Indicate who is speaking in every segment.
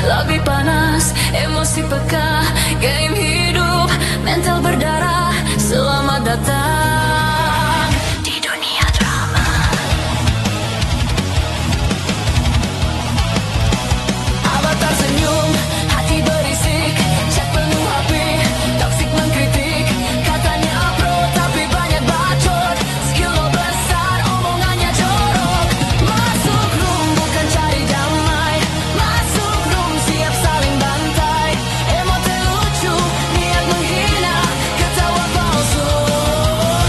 Speaker 1: Lebih panas, emosi peka, game hidup, mental berdarah. Selamat datang di dunia drama. Avatar senyum, hati berisik, chat penuh HP, toksik mengkritik. Katanya pro tapi banyak bacot, skill lo besar, omongannya jorok. Masuk room bukan cari damai, masuk room siap saling bantai. Emote lucu, niat menghina, ketawa palsu,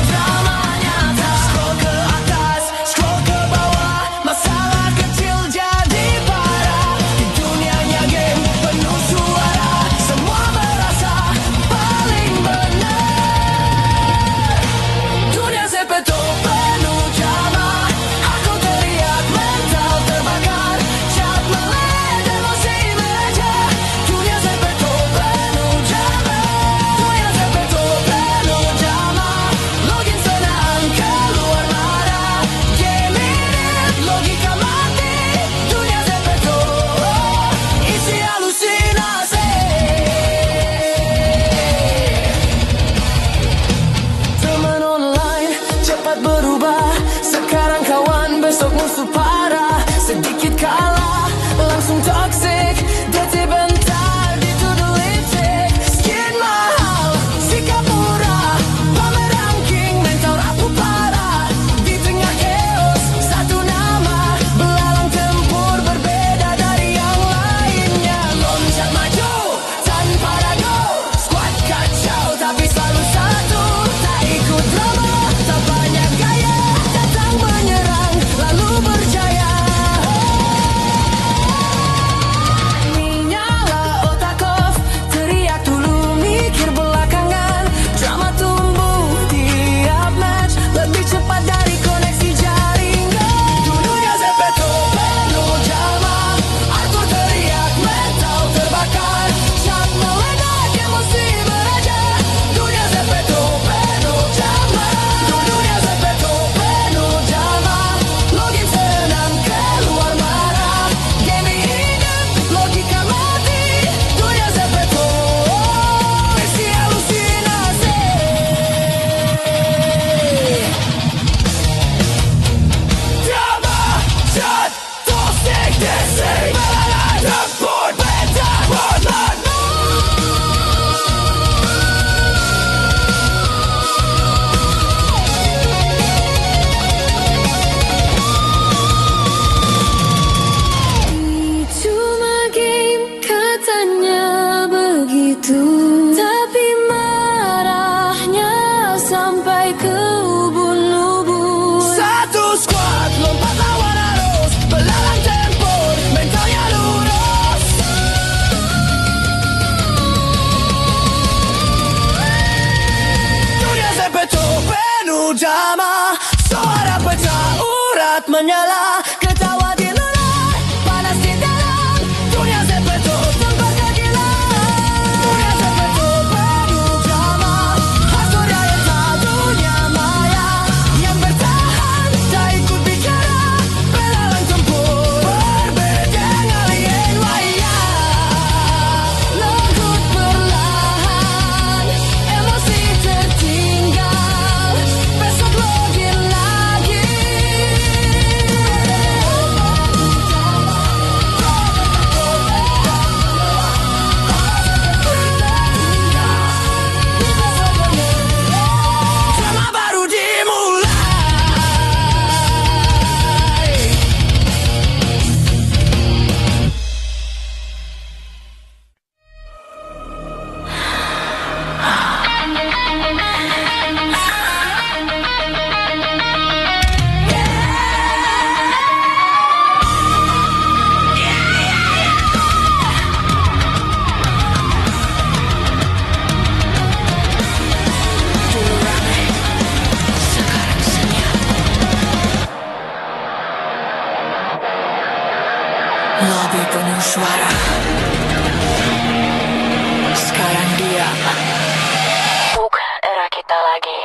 Speaker 1: drama nyata. Scroll ke atas, scroll ke bawah, masalah kecil jadi parah. Di dunianya game penuh suara, semua merasa paling benar. Dunia sepeto penuh drama, aku teriak mental terbakar, chat meled emosi meraja. Dunia sepeto penuh drama, dunia sepeto penuh drama. Login senang keluar marah, game mirip logika mati. Dunia sepeto isi halusinasi. Teman online cepat berubah, sekarang kawan besok musuh parah. Sedikit kalah langsung toxic, DT bentar dituduh lipstick. Skin mahal, sikap murah, pamer ranking, mental rapuh parah. Di tengah chaos, satu nama, belalang tempur berbeda dari yang lainnya. Loncat maju tanpa ragu, squad kacau tapi selalu satu. Tak ikut drama, tak banyak gaya, datang menyerang lalu berjaya. Nyala otak off, teriak dulu mikir belakangan. Drama tumbuh tiap match, lebih cepat dari koneksi jaringan. Dunia sepeto penuh drama, aku teriak mental terbakar, chat meledak emosi meraja. Dunia sepeto penuh drama, dunia sepeto penuh drama. Login senang keluar marah, game hidup logika mati. Dunia sepeto isi halusinasi. Drama, chat, toxic, dissing, melayan, tempur, beda, borderline. Cuma game katanya begitu, tapi marahnya sampai ke ubun-ubun. Satu squad lompat lawan arus, belalang tempur, mentalnya lurus. Dunia sepeto penuh drama, suara pecah urat menyala, ketawa di luar, panas di dalam. Dunia sepeto tempat kegilaan. Dunia sepeto penuh drama, hardcore yang tak dunia maya, yang bertahan tak ikut bicara, belalang tempur berbeda alien waya. Lembut perlahan, emosi tertinggal, besok login lagi. suara. Sekarang dia bukan era kita lagi.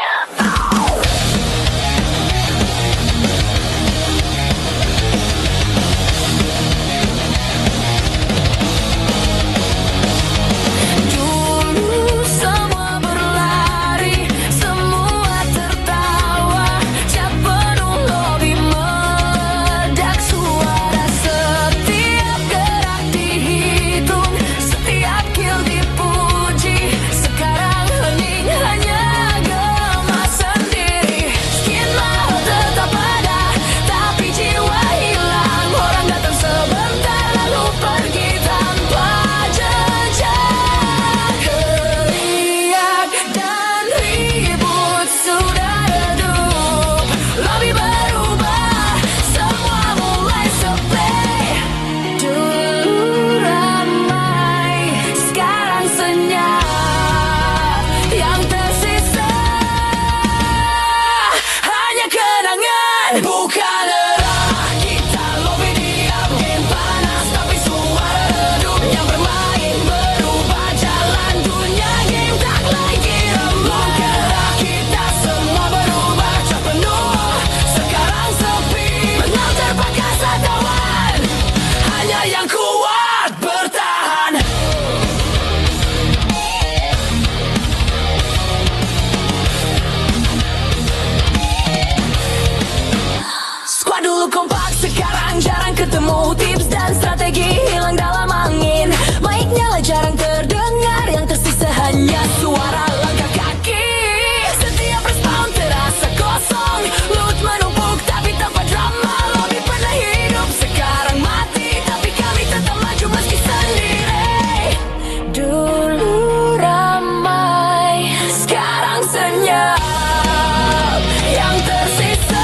Speaker 1: Tips dan strategi hilang dalam angin. Mic nyala jarang terdengar, yang tersisa hanya suara langkah kaki. Setiap respon terasa kosong, lut menumpuk tapi tanpa drama. Lobby pernah hidup, sekarang mati, tapi kami tetap maju meski sendiri. Dulu ramai, sekarang senyap, yang tersisa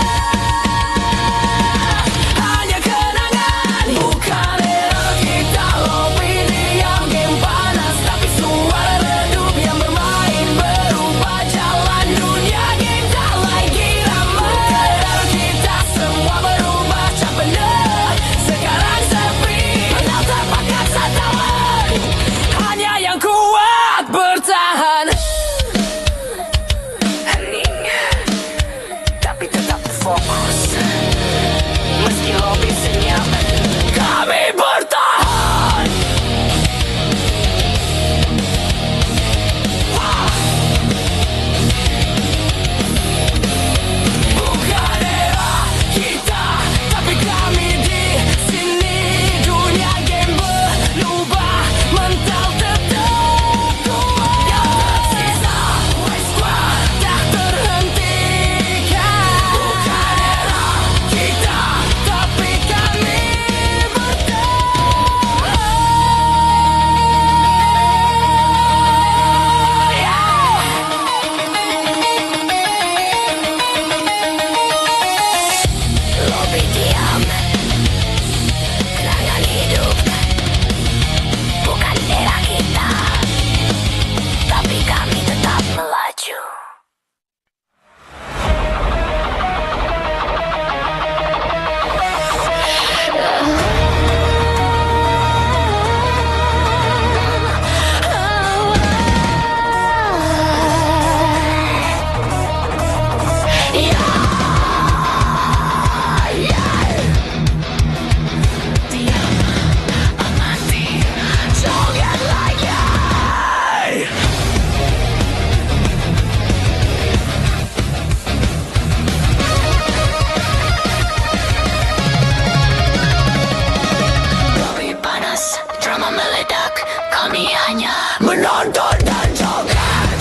Speaker 1: menonton dan joget.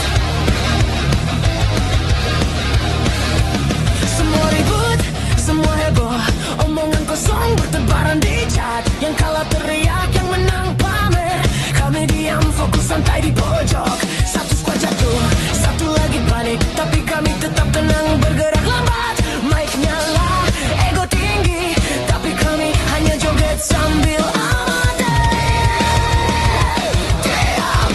Speaker 1: Semua ribut, semua heboh, omongan kosong bertebaran di chat. Yang kalah teriak, yang menang pamer. Kami diam, fokus santai di pojok. Satu squad jatuh, satu lagi panik, tapi kami tetap tenang, bergerak lambat. Mic nyala, ego tinggi, tapi kami hanya joget sambil amati. Diam.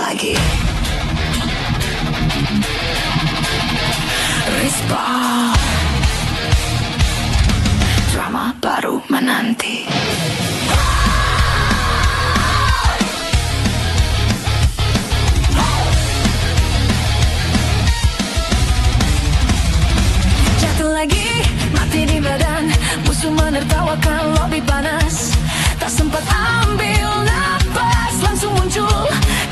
Speaker 1: lagi. Respon, drama baru menanti. Jatuh lagi, mati di badan, musuh menertawakan lobi panas. Tak sempat ambil napas, langsung muncul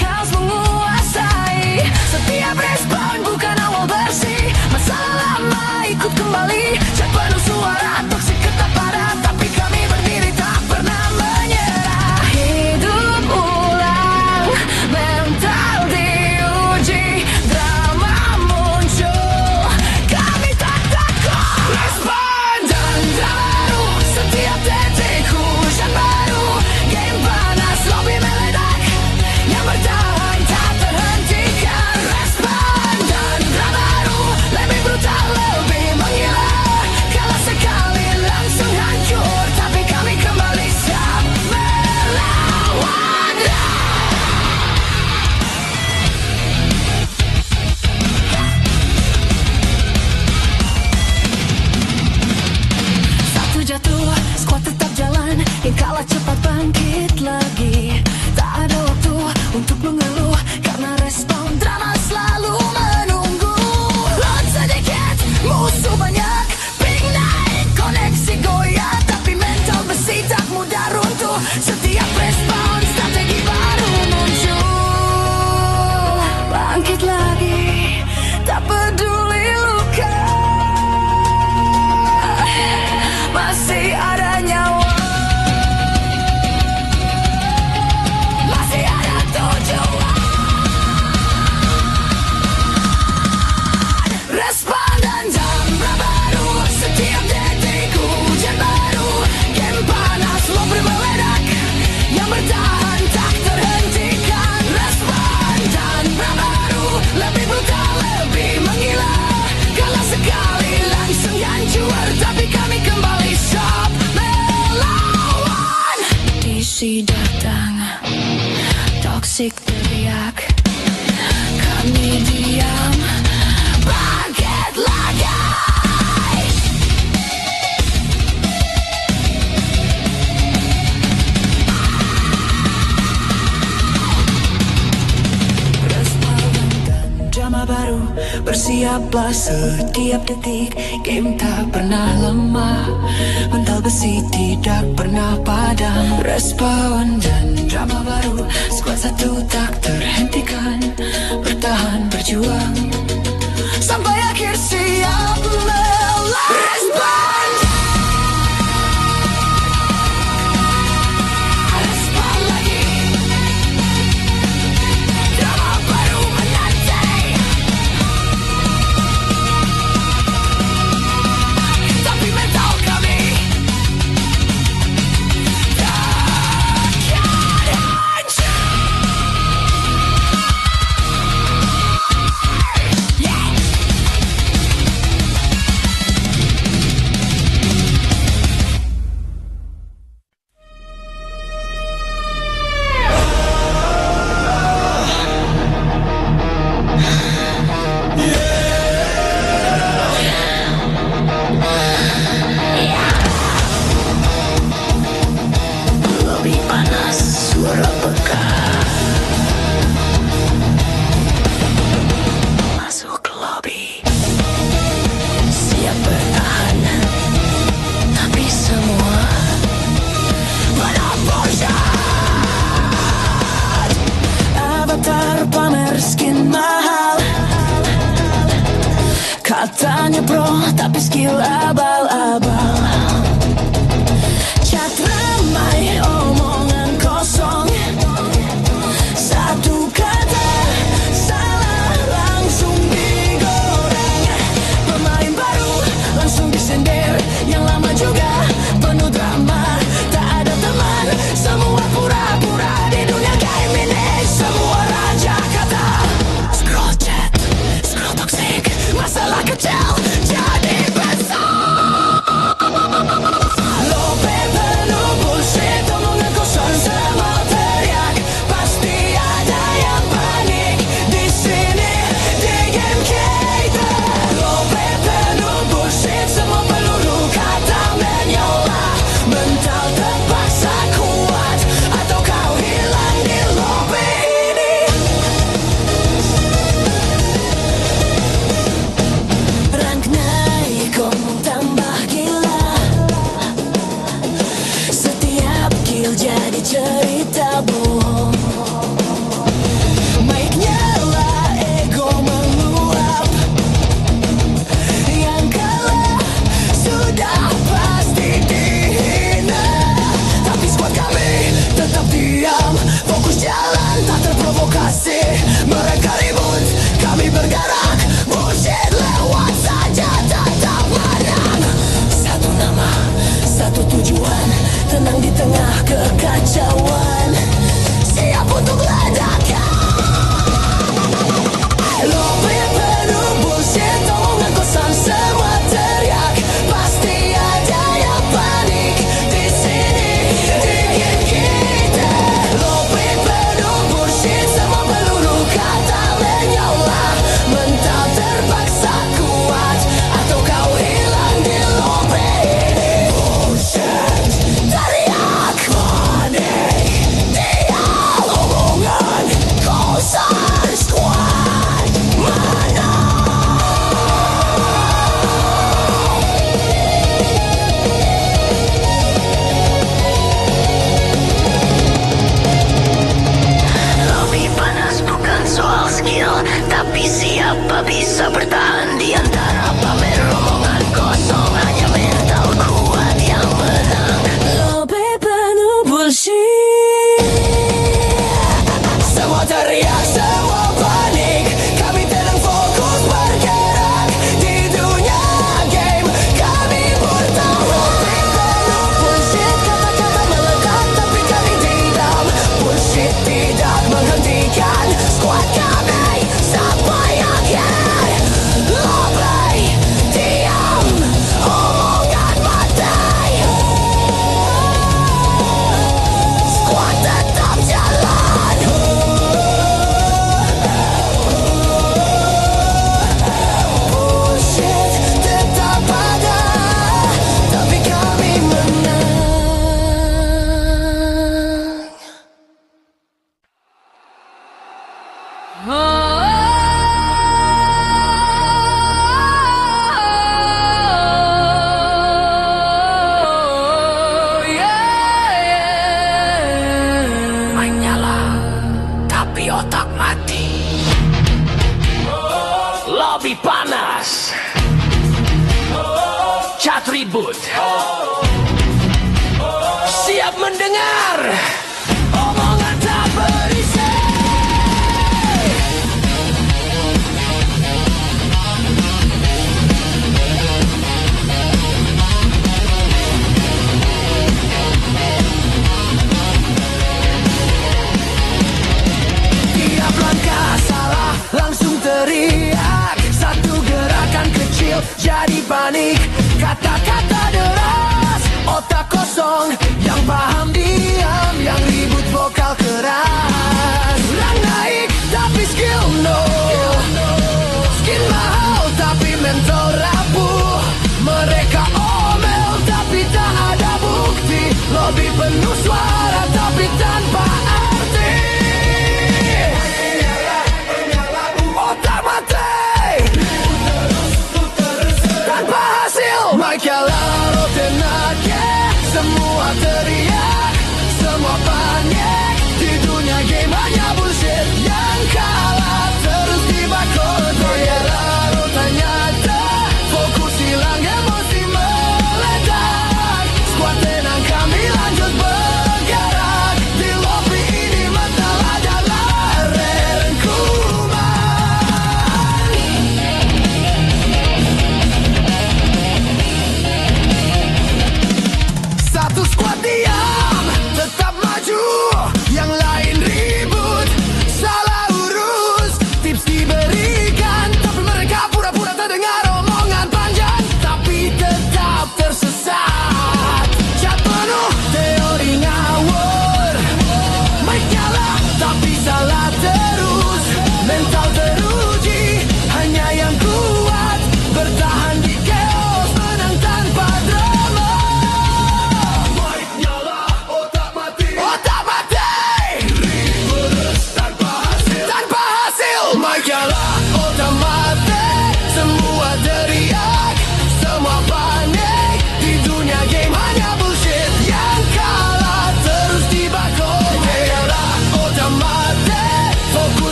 Speaker 1: kaos menguasai. Setiap respon bukan awal bersih, masalah lama ikut kembali. Cek penuh suara toksik ketak parah, tapi kami berdiri tak pernah menyerah. Hidup ulang, mental diuji, drama muncul, kami tak takut. Respon dan drama baru, setiap detik hujan baru. Game panas, lobby meledak, yang bertahan tak terhentikan. Respon dan drama baru, lebih brutal, lebih menggila. Kalah sekali langsung hancur, tapi kami kembali siap melawan. Satu jatuh, squad tetap jalan, yang kalah cepat bangkit lagi. Tak ada waktu untuk mengeluh, karena respon drama selalu menunggu. Load sedikit, musuh banyak, ping naik, koneksi goyah, tapi mental besi tak mudah runtuh. Setiap respon strategi baru muncul. Bangkit lagi, tak peduli luka, masih ada nyawa, masih ada tujuan. Respon dan genre baru, setiap detik hujan baru. Game panas, lobby meledak, yang bertahan tak terhentikan. Respon dan genre baru, lebih brutal, lebih menggila. Kalah sekali langsung hancur, tapi kami kembali siap melawan. DC datang, toxic teriak, kami diam, bangkit lagi. Respon dan drama baru, bersiaplah setiap detik. Game tak pernah lemah, mental besi tidak pernah padam. Respon dan drama baru, squad satu tak terhentikan, bertahan berjuang sampai akhir siap melawan. Respon, respon lagi, drama baru menanti, tapi mental kami takkan hancur. Lebih panas, suara pekat masuk ke lobby, siap bertahan, tapi semua menabur jahat. Avatar pamer skin mahal, katanya pro tapi skill abal-abal. Chat ramai, omongan kosong, satu kata salah langsung digoreng. Pemain baru langsung disindir, yang lama juga penuh drama. Tak ada teman, semua pura-pura di dunia game ini. Semua raja kata, scroll chat, scroll toxic, masalah kecil jadi besar. kekacauan, siap untuk ledakan. Lobby penuh bullshit, omongan kosan semua teriak. Pasti ada yang panik di sini, dikit kita. Lobby penuh bullshit, semua peluru kata menyala. Mental terpaksa kuat, atau kau hilang di lobby ini. Bullshit, teriak, panik, diam, omongan kosan squad. Mana? Lebih panas bukan soal skill, tapi siapa bisa bertahan di antara pamer omongan kosong. Hanya mental kuat yang menang. Lebih penuh bullshit. Semua teriak, semua panik. Kami tenang fokus bergerak di dunia game. Kami bertahan. Lebih penuh bullshit, kata-kata meledak tapi kami diam. Bullshit tidak menghentikan squad kami sampai akhir. Lebih diam, omongan mati. Squad tetap jalan. Bullshit tetap ada, tapi kami menang. Mic nyala, tapi otak mati. Lobby panas, chat ribut. Siap mendengar omongan tak berisi. Tiap langkah salah langsung teriak. Satu gerakan kecil jadi panik. Kata-kata deras, otak kosong. Yang paham diam, yang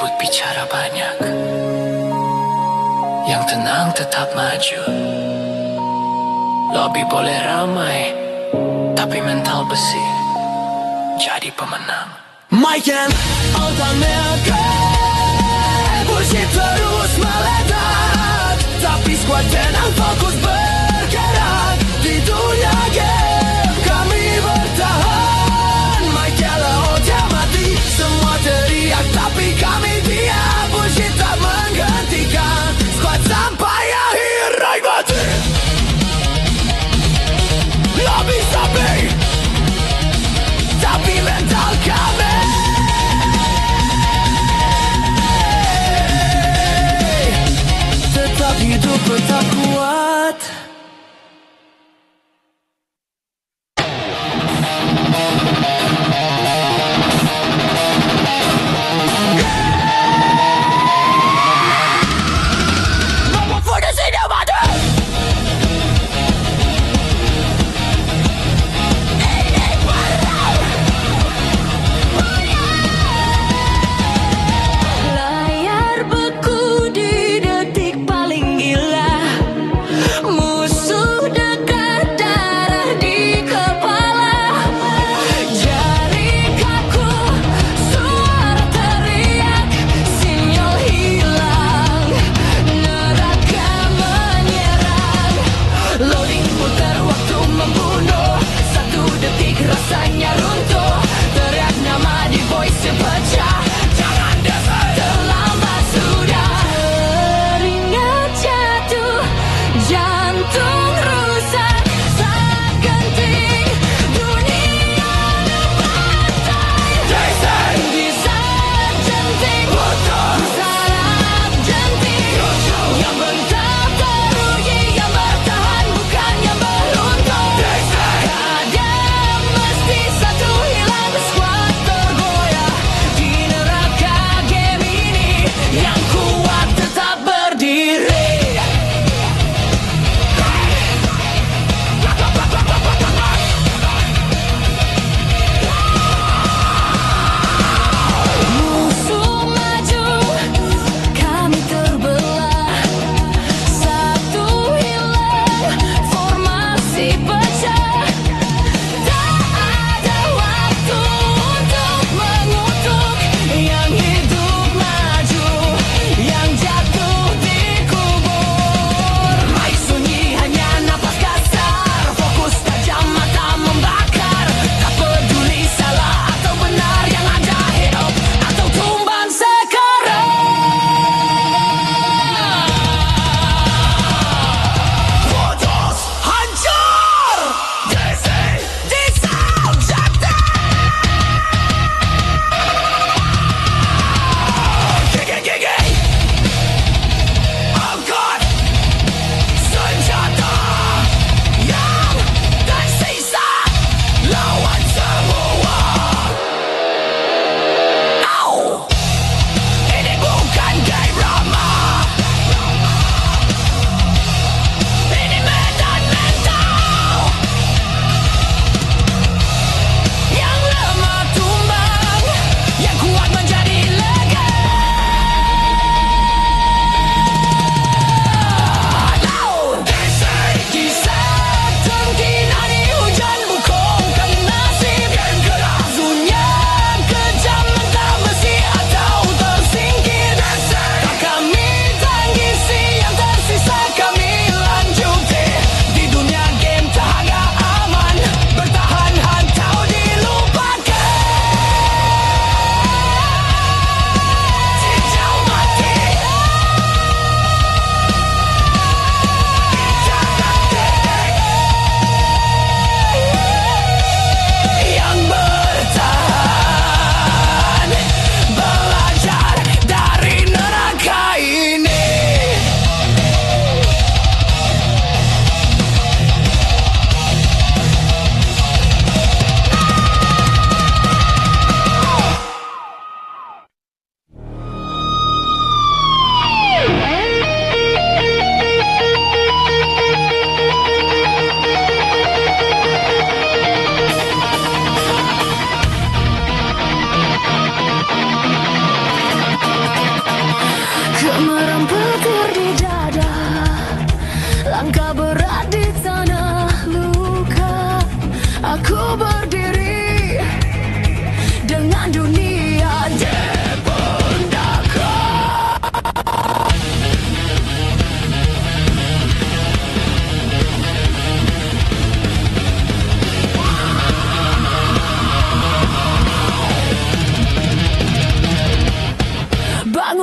Speaker 1: ribut bicara banyak, yang tenang tetap maju. Lobby boleh ramai, tapi mental besi jadi pemenang. Maikan otak mereka, bullshit terus meledak, tapi squad tenang fokus bergerak. Di dunia game kami bertahan. Michael Oja mati, semua teriak tapi kami diam. Bullshit tak menghentikan squad sampai akhir raid mati. Lobby sampai, tapi mental kami tetap hidup, tetap kuat.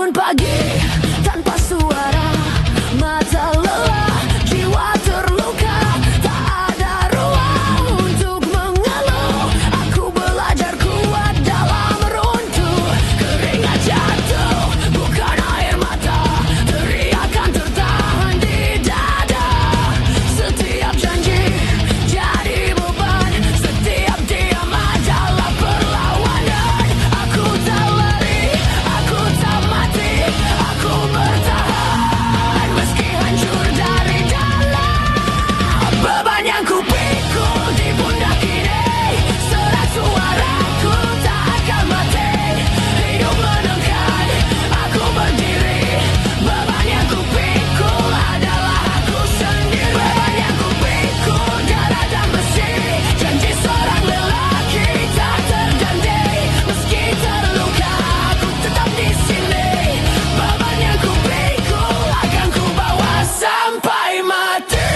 Speaker 1: bangun pagi tanpa suara, mata lelah, jiwa terluka, tak ada ruang untuk mengeluh. Aku belajar kuat dalam runtuh, keringat jatuh bukan air mata, teriakan tertahan di dada. Setiap janji jadi beban, setiap diam adalah perlawanan. Aku tak lari, aku tak mati, aku bertahan meski hancur dari dalam. Beban yang kupikul di pundak ini, serat suaraku tak akan mati. Hidup menekan, aku berdiri. Beban yang kupikul adalah aku sendiri. Beban yang kupikul darah dan besi, janji seorang lelaki tak terganti. Meski terluka, aku tetap di sini. Beban yang kupikul akan ku bawa sampai mati.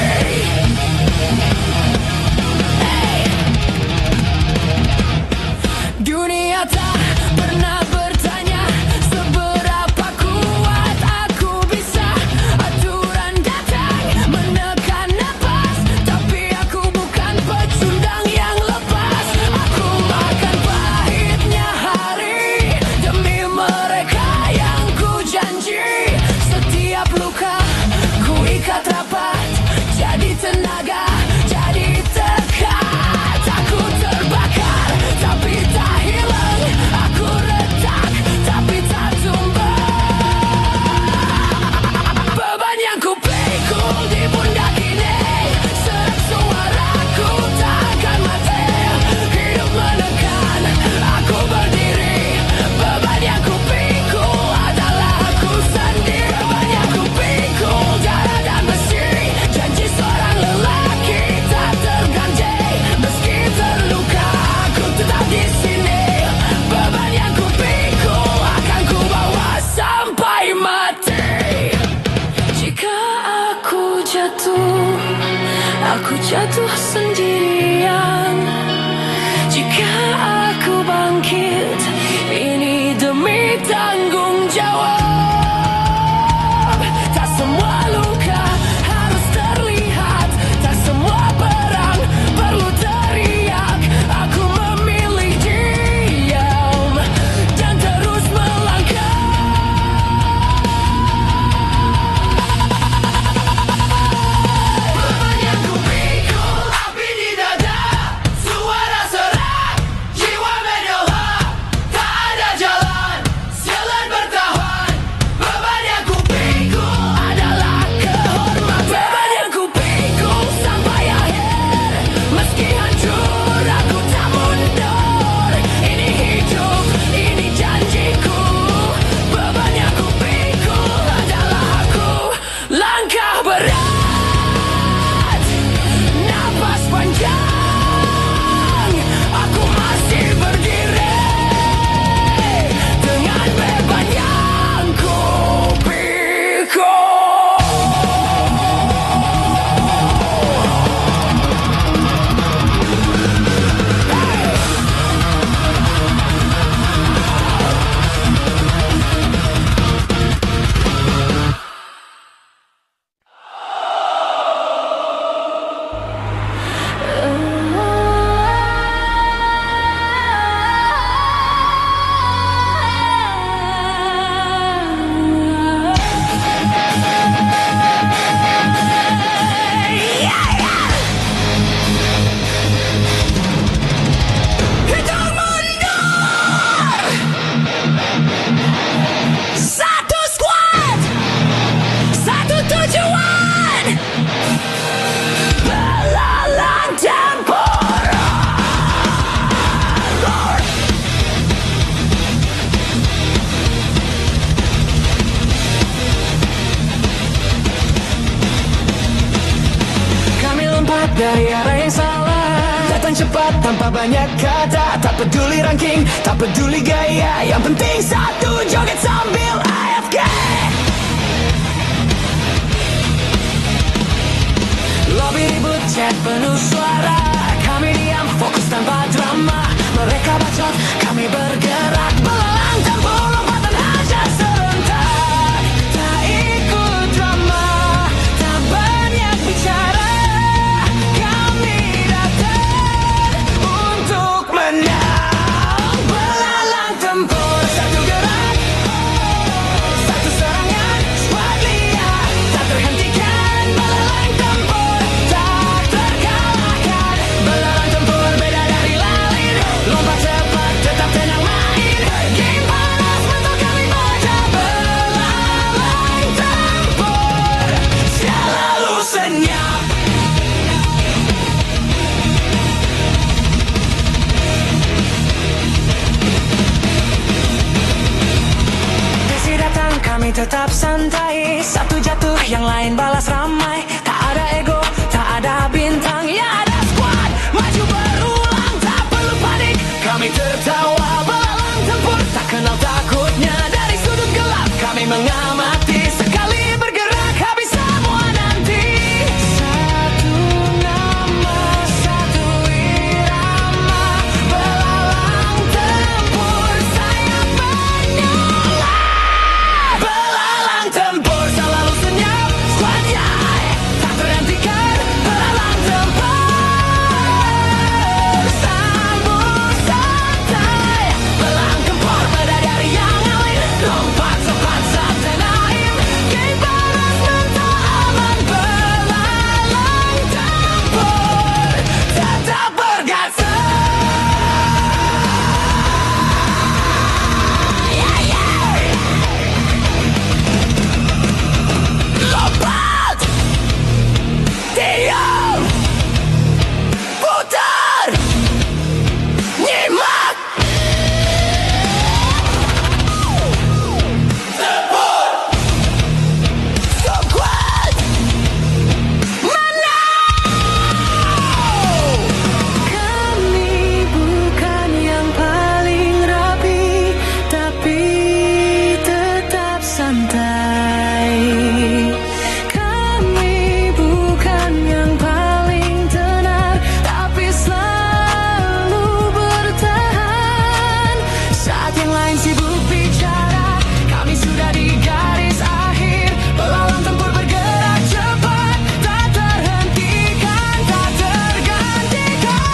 Speaker 1: Dunia tak pernah bertanya seberapa kuat aku bisa. Aturan datang menekan napas, tapi aku bukan pecundang yang lepas. Aku makan pahitnya hari demi mereka yang ku janji. Setiap luka ku ikat rapat, jadi tenaga, jadi tekat. Aku terbakar tapi tak hilang, aku retak tapi tak tumbang. Beban yang kupikul di pundak ini, serat suaraku tak akan mati. Hidup menekan, aku berdiri. Beban yang kupikul adalah aku sendiri. Beban yang kupikul darah dan besi, janji seorang lelaki tak terganti. Meski terluka, aku tetap di sini. Beban yang kupikul akan ku bawa sampai mati. Jika aku jatuh sendirian. Jika aku bangkit, ini demi tanggung jawab. Tak semua luka harus terlihat, tak semua perang perlu teriak. Aku memilih diam dan terus melangkah. Beban yang kupikul, api di dada, suara serak, jiwa menyola, tak ada jalan, sialan bertahan. Beban yang kupikul adalah kehormatan. Beban yang kupikul sampai akhir, meski hancur aku tak mundur. Ini hidup, ini janjiku. Beban yang kupikul adalah aku. Langkah berat, napas panjang, aku masih berdiri dengan beban yang kupikul. Hidup mundur, satu squad, satu tujuan, belalang tempur. Kami lompat dari arah yang salah, datang cepat tanpa banyak kata. Tak peduli ranking, tak peduli gaya, yang penting satu, joget sambil AFK. Lobby ribut, chat penuh suara, kami diam, fokus tanpa drama. Mereka bacot, kami bergerak, belalang tempur, lompatan hajar serentak. kami tetap santai. Satu jatuh, yang lain balas ramai. Tak ada ego, tak ada bintang, ya ada squad. Maju berulang, tak perlu panik. Kami tertawa, belalang tempur, tak kenal takutnya. Dari sudut gelap, kami mengamati. Sekali bergerak, habis semua nanti. Satu nama, satu irama. Belalang tempur, sayap menyala. Belalang tempur, selalu senyap. Squad yai, tak terhentikan. Belalang tempur, sambut santai. Belalang tempur, bidadari yang alir. Lompat cepat sampai naik. Game balas mental aman. Belalang tempur, tetap bergasa. Lompat, diam, putar, nyimak. Squad, menang. Kami bukan yang paling rapi, tapi tetap santai. Kami bukan yang paling tenar, tapi selalu bertahan. Saat yang lain sibuk bicara, kami sudah di garis akhir. Belalang tempur bergerak cepat, tak terhentikan, tak tergantikan.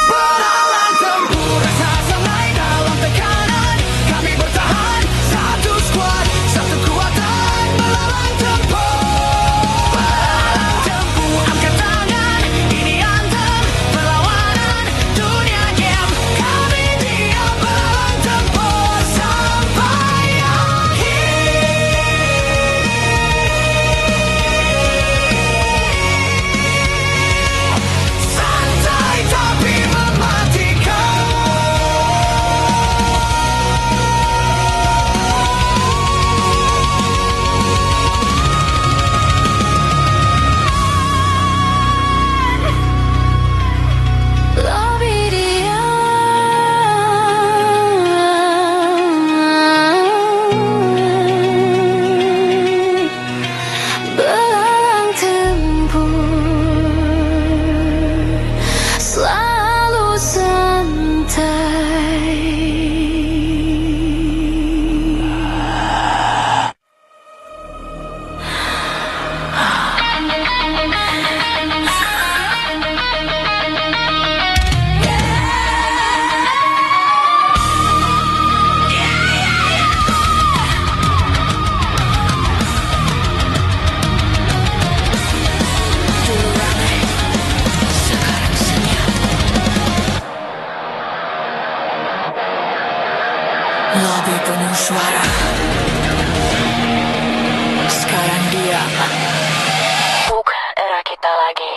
Speaker 1: Belalang tempur, rasa samai dalam tekanan. Kami bertahan, satu squad, satu kekuatan. Belalang tempur, belalang tempur, angkat tangan. Ini anthem perlawanan dunia game. Kami diam, belalang tempur sampai akhir. Santai tapi mematikan. Lebih diam. Belalang tempur, selalu santai. Sekarang senyap. Lobby penuh suara. Sekarang diam. Bukan era kita lagi.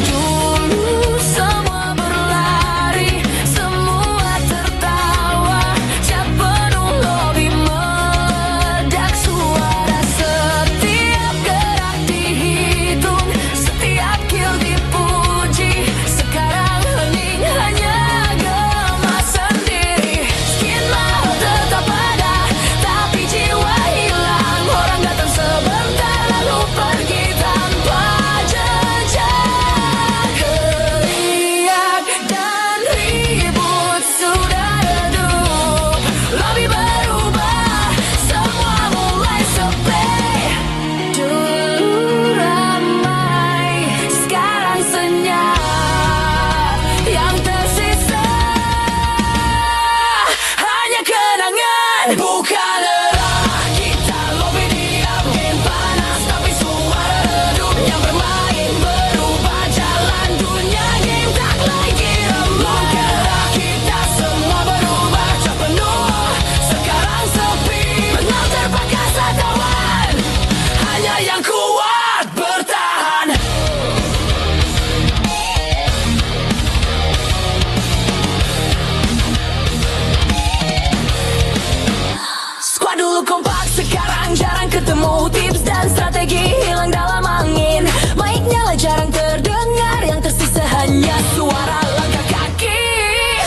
Speaker 1: Dulu semua berlari, semua tertawa. Cat penuh lobi meledak, suara setiap gerak dihitung, setiap kill dipuji. Sekarang kompak, sekarang jarang ketemu. Tips dan strategi hilang dalam angin. Mic nyala jarang terdengar, yang tersisa hanya suara langkah kaki.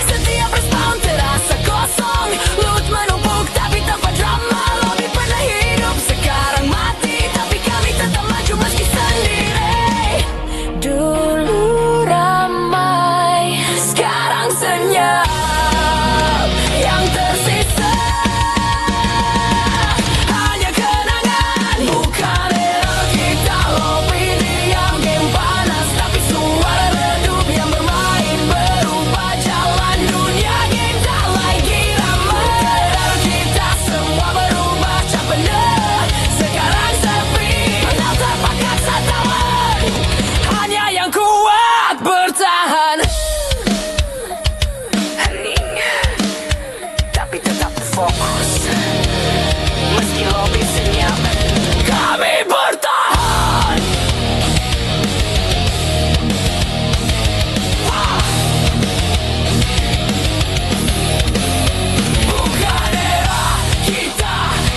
Speaker 1: Setiap respon terasa kosong, lut menumpuk tapi tanpa drama. Lobby pernah hidup, sekarang mati, tapi kami tetap maju meski sendiri. Dulu ramai, sekarang senyap. Yang tersisa hanya kenangan. Bukan era kita, lobby diam, game panas, tapi suara redup yang bermain berubah jalan dunia. Game tak lagi ramai. Era kita semua berubah, cap bener. Sekarang sepi, menang terpakat satawan. Hanya yang kuat bertahan. Hening, tapi tetap fokus. Meski lobby senyap, kami bertahan. Bukan era kita,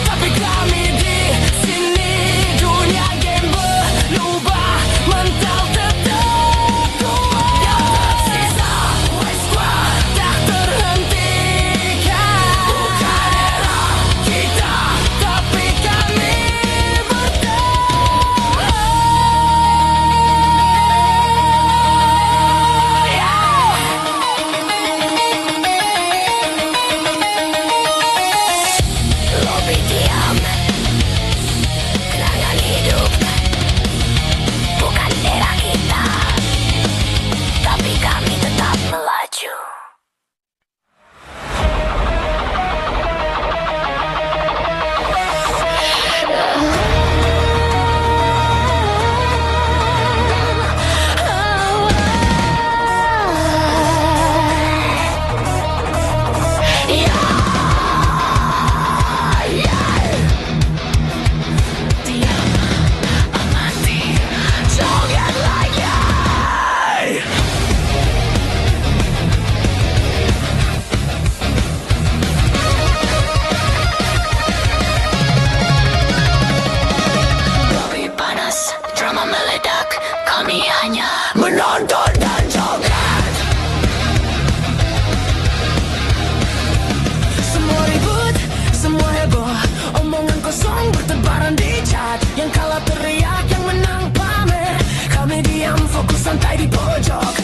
Speaker 1: tapi kami di sini. Dunia game berubah, mental tetap kuat. Yang tersisa, West Squad tak terhentikan. Bukan era kita, tapi kami bertahan. Lobby diam, kenangan hidup. Bukan era kita, tapi kami tetap melaju. Diam, amati, joget lagi. Lobby panas, drama meledak, kami hanya menonton dan joget. Semua ribut, semua heboh, omongan kosong bertebaran di chat. Yang kalah teriak, yang menang pamer. Kami diam, fokus santai di pojok.